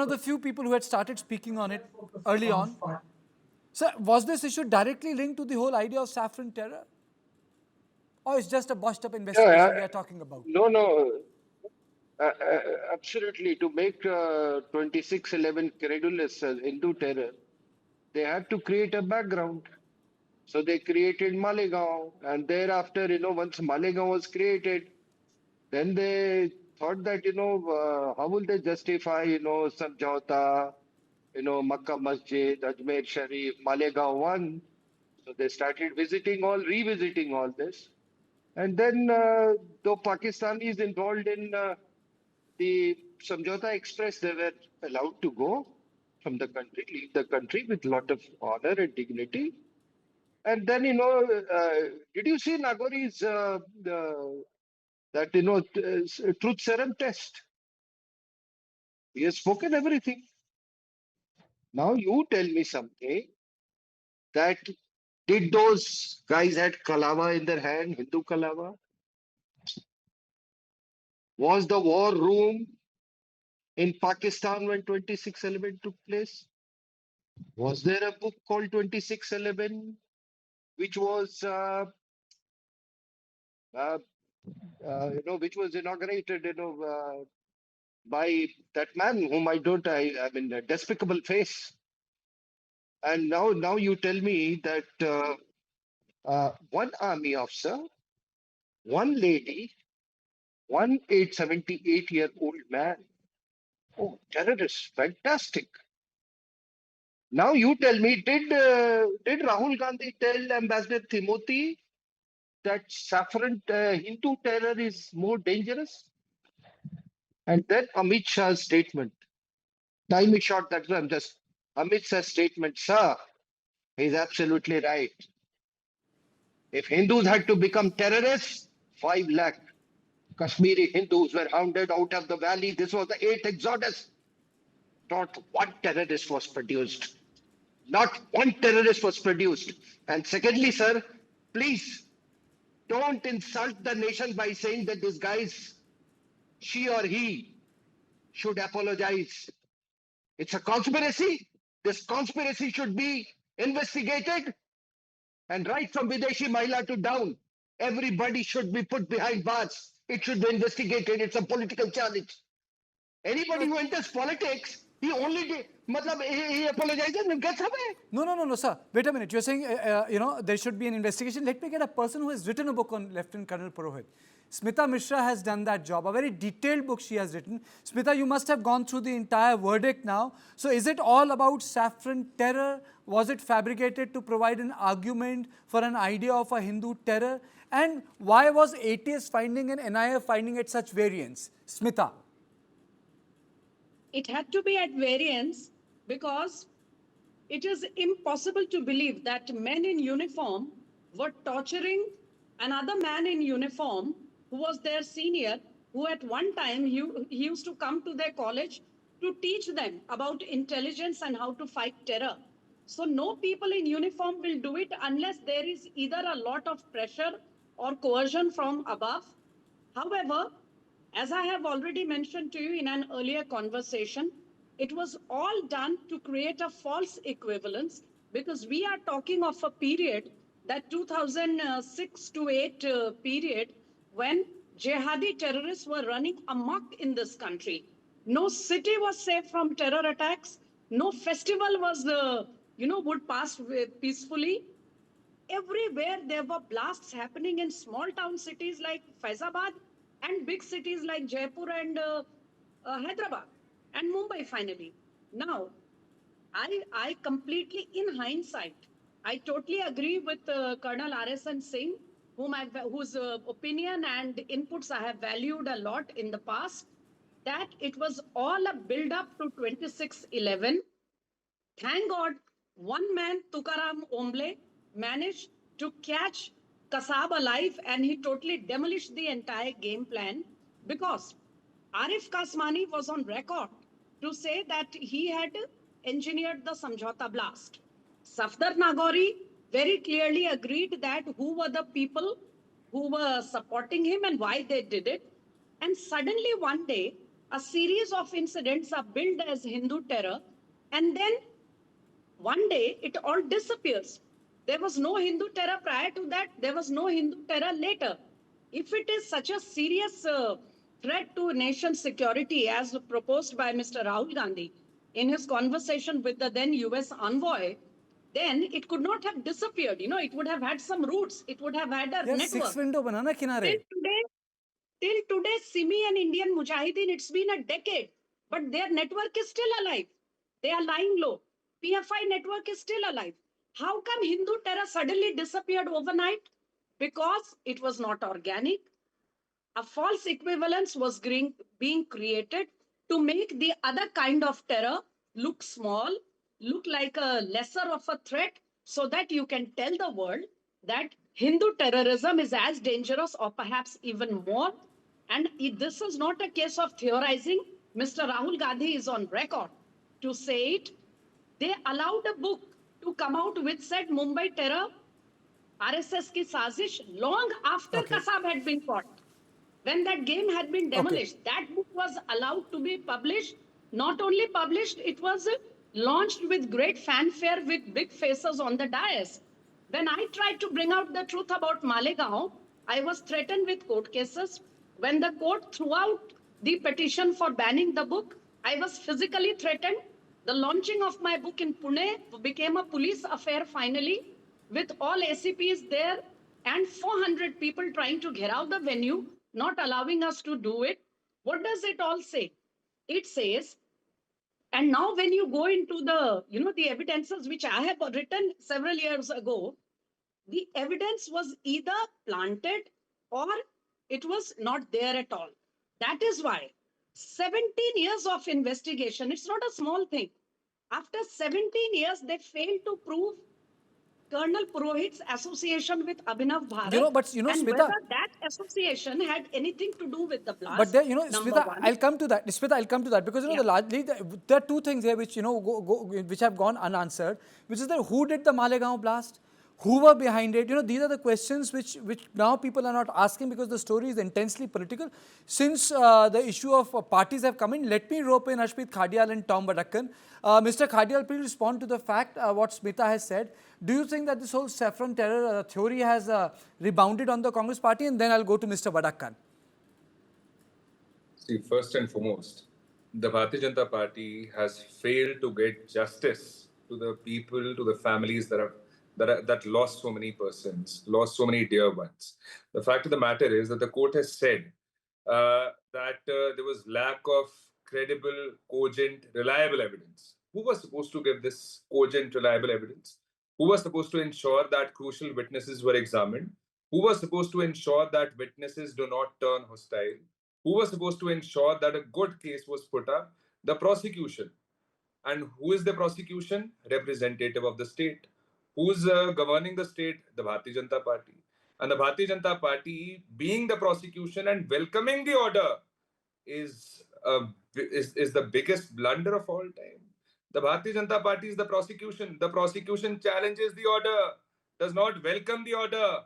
of the few people who had started speaking on it early on. So was this issue directly linked to the whole idea of saffron terror? Or it's just a botched up investigation we are talking about? No. Absolutely. To make 26/11 credulous as Hindu terror, they had to create a background. So they created Malegaon, and thereafter, once Malegaon was created, then they thought that, how will they justify, Samjhauta, Makkah Masjid, Ajmer Sharif, Malegaon 1. So they started revisiting all this. And then, though Pakistan is involved in the Samjhauta Express, they were allowed to go from the country, leave the country with a lot of honor and dignity. And then, did you see Nagori's truth serum test? He has spoken everything. Now you tell me something that did those guys had Kalava in their hand, Hindu Kalava? Was the war room in Pakistan when 26/11 took place? Was there a book called 26/11 which was which was inaugurated, by that man whom I mean, a despicable face. And now you tell me that one army officer, one lady, one 878-year-old man. Oh, terrorists, fantastic. Now you tell me, did Rahul Gandhi tell Ambassador Timothy that saffron Hindu terror is more dangerous? And then Amit Shah's statement. Time is short, that's why I'm just. Amit Shah's statement, sir, he's absolutely right. If Hindus had to become terrorists, 5 lakh Kashmiri Hindus were hounded out of the valley. This was the 8th exodus. Not one terrorist was produced. Not one terrorist was produced. And secondly, sir, please don't insult the nation by saying that this guy's, she or he, should apologize. It's a conspiracy. This conspiracy should be investigated. And right from Videshi Mahila to down, everybody should be put behind bars. It should be investigated. It's a political challenge. Anybody who enters politics, he only he apologizes and gets away. No, sir. Wait a minute. You're saying, there should be an investigation. Let me get a person who has written a book on Lieutenant Colonel Purohit. Smita Mishra has done that job. A very detailed book she has written. Smita, you must have gone through the entire verdict now. So is it all about saffron terror? Was it fabricated to provide an argument for an idea of a Hindu terror? And why was ATS finding and NIA finding at such variance? Smita. It had to be at variance because it is impossible to believe that men in uniform were torturing another man in uniform who was their senior, who at one time he used to come to their college to teach them about intelligence and how to fight terror. So no people in uniform will do it unless there is either a lot of pressure or coercion from above. However, as I have already mentioned to you in an earlier conversation, it was all done to create a false equivalence because we are talking of a period, that 2006 to 8 period, when jihadi terrorists were running amok in this country. No city was safe from terror attacks. No festival was, would pass peacefully. Everywhere there were blasts happening in small town cities like Faizabad and big cities like Jaipur and Hyderabad and Mumbai finally. Now, I completely, in hindsight, I totally agree with Colonel R.S.N. Singh, whose opinion and inputs I have valued a lot in the past, that it was all a build-up to 26/11. Thank God, one man, Tukaram Omble, managed to catch Kasab alive and he totally demolished the entire game plan because Arif Kasmani was on record to say that he had engineered the Samjhauta blast. Safdar Nagori very clearly agreed that who were the people who were supporting him and why they did it. And suddenly one day, A series of incidents are billed as Hindu terror, and then one day it all disappears. There was no Hindu terror prior to that, there was no Hindu terror later. If it is such a serious threat to nation security as proposed by Mr. Rahul Gandhi in his conversation with the then US envoy, then it could not have disappeared. You know, it would have had some roots, it would have had a यार network. 6 window बनाना किनारे. Till today, Simi and Indian Mujahideen, it's been a decade, but their network is still alive. They are lying low. PFI network is still alive. How come Hindu terror suddenly disappeared overnight? Because it was not organic. A false equivalence was being created to make the other kind of terror look small, look like a lesser of a threat, so that you can tell the world that Hindu terrorism is as dangerous or perhaps even more. And this is not a case of theorizing. Mr. Rahul Gandhi is on record to say it. They allowed a book to come out which said Mumbai terror, RSS ki sazish, long after Kasab had been fought. When that game had been demolished, that book was allowed to be published. Not only published, it was launched with great fanfare with big faces on the dais. When I tried to bring out the truth about Malegaon, I was threatened with court cases. When the court threw out the petition for banning the book, I was physically threatened. The launching of my book in Pune became a police affair finally, with all ACPs there and 400 people trying to get out the venue, not allowing us to do it. What does it all say? It says, and now when you go into the evidences which I have written several years ago, the evidence was either planted or it was not there at all. That is why 17 years of investigation, it's not a small thing. After 17 years, they failed to prove Colonel Purohit's association with Abhinav Bharat, and Smita, whether that association had anything to do with the but blast. there, Number Smita, one. I'll come to that. Smita, I'll come to that because Yeah. there are two things here which which have gone unanswered, which is that who did the Malegaon blast, who were behind it. These are the questions which now people are not asking because the story is intensely political. Since the issue of parties have come in, let me rope in Ashpit Khadial and Tom Badakkan. Mr. Khadial, please respond to the fact what Smita has said. Do you think that this whole saffron terror theory has rebounded on the Congress party? And then I'll go to Mr. Badakkan. See, first and foremost, the Bharatiya Janata Party has failed to get justice to the people, to the families that lost so many persons, lost so many dear ones. The fact of the matter is that the court has said that there was lack of credible, cogent, reliable evidence. Who was supposed to give this cogent, reliable evidence? Who was supposed to ensure that crucial witnesses were examined? Who was supposed to ensure that witnesses do not turn hostile? Who was supposed to ensure that a good case was put up? The prosecution. And who is the prosecution? Representative of the state. Who's governing the state? The Bharatiya Janata Party. And the Bharatiya Janata Party, being the prosecution and welcoming the order, is the biggest blunder of all time. The Bharatiya Janata Party is the prosecution. The prosecution challenges the order, does not welcome the order.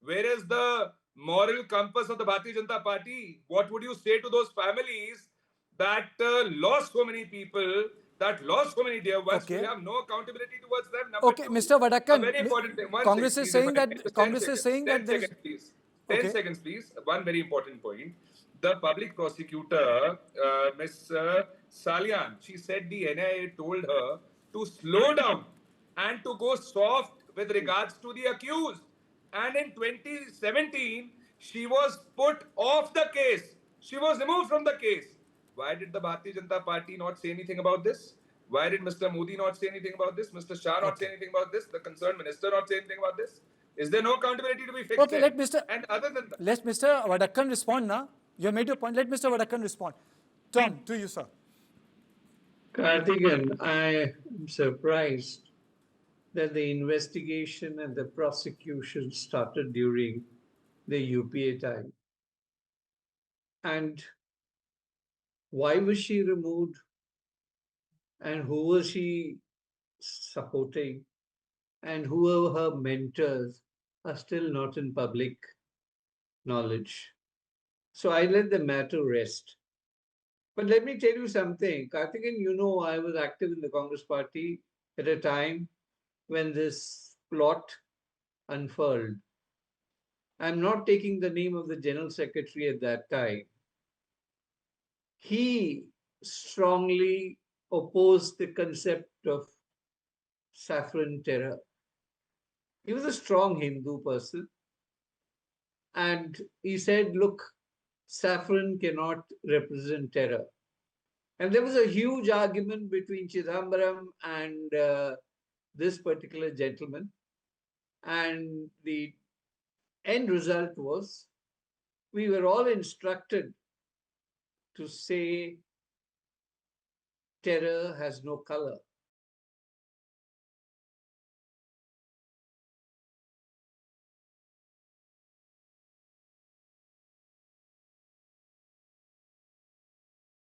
Where is the moral compass of the Bharatiya Janata Party? What would you say to those families that lost so many people, that lost so many dear ones? Okay. We have no accountability towards them. Okay, Two, Mr. Badakkan, a very important thing. Congress is saying that Congress is saying that there is. 10 seconds, please. 10 seconds, please. One very important point. The public prosecutor, Ms. Salian, she said the NIA told her to slow down and to go soft with regards to the accused. And in 2017, she was put off the case. She was removed from the case. Why did the Bharatiya Janata Party not say anything about this? Why did Mr. Modi not say anything about this? Mr. Shah not say anything about this? The concerned minister not say anything about this? Is there no accountability to be fixed? Okay, let Mr. And other than that, let Mr. Badakkan respond now. You have made your point. Let Mr. Badakkan respond. Tom, to you, sir. Karthikeyan, I am surprised that the investigation and the prosecution started during the UPA time. And why was she removed? And who was she supporting? And who were her mentors are still not in public knowledge. So I let the matter rest. But let me tell you something, Karthikeyan, you know, I was active in the Congress party at a time when this plot unfurled. I'm not taking the name of the general secretary at that time. He strongly opposed the concept of saffron terror. He was a strong Hindu person, and he said, look, saffron cannot represent terror. And there was a huge argument between Chidambaram and this particular gentleman. And the end result was we were all instructed to say terror has no color.